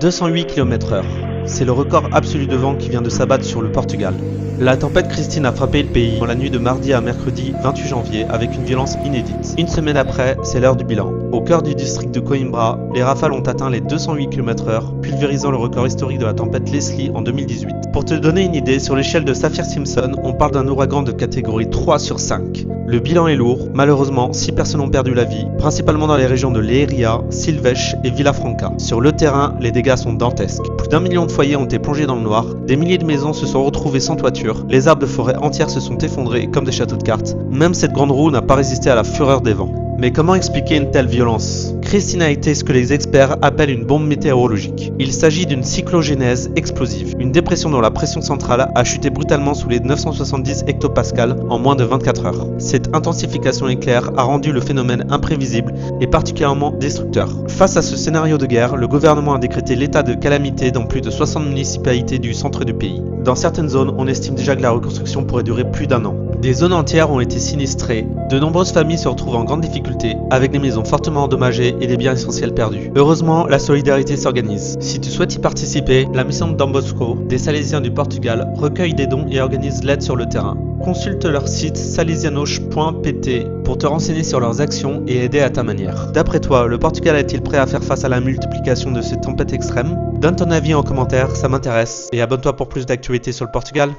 208 km/h. C'est le record absolu de vent qui vient de s'abattre sur le Portugal. La tempête Christine a frappé le pays dans la nuit de mardi à mercredi 28 janvier avec une violence inédite. Une semaine après, c'est l'heure du bilan. Au cœur du district de Coimbra, les rafales ont atteint les 208 km/h, pulvérisant le record historique de la tempête Leslie en 2018. Pour te donner une idée, sur l'échelle de Saffir-Simpson, on parle d'un ouragan de catégorie 3 sur 5. Le bilan est lourd, malheureusement 6 personnes ont perdu la vie, principalement dans les régions de Leiria, Silves et Villafranca. Sur le terrain, les dégâts sont dantesques. Plus d'1 million de foyers ont été plongés dans le noir, des milliers de maisons se sont retrouvées sans toiture, les arbres de forêt entières se sont effondrés comme des châteaux de cartes. Même cette grande roue n'a pas résisté à la fureur des vents. Mais comment expliquer une telle violence? Christine a été ce que les experts appellent une bombe météorologique. Il s'agit d'une cyclogénèse explosive, une dépression dont la pression centrale a chuté brutalement sous les 970 hectopascales en moins de 24 heures. Cette intensification éclair a rendu le phénomène imprévisible et particulièrement destructeur. Face à ce scénario de guerre, le gouvernement a décrété l'état de calamité dans plus de 60 municipalités du centre du pays. Dans certaines zones, on estime déjà que la reconstruction pourrait durer plus d'1 an. Des zones entières ont été sinistrées, de nombreuses familles se retrouvent en grande difficulté, avec des maisons fortement endommagées et des biens essentiels perdus. Heureusement, la solidarité s'organise. Si tu souhaites y participer, la mission de Dom Bosco, des Salésiens du Portugal, recueille des dons et organise l'aide sur le terrain. Consulte leur site salesianos.pt pour te renseigner sur leurs actions et aider à ta manière. D'après toi, le Portugal est-il prêt à faire face à la multiplication de ces tempêtes extrêmes? Donne ton avis en commentaire, ça m'intéresse, et abonne-toi pour plus d'actualités sur le Portugal.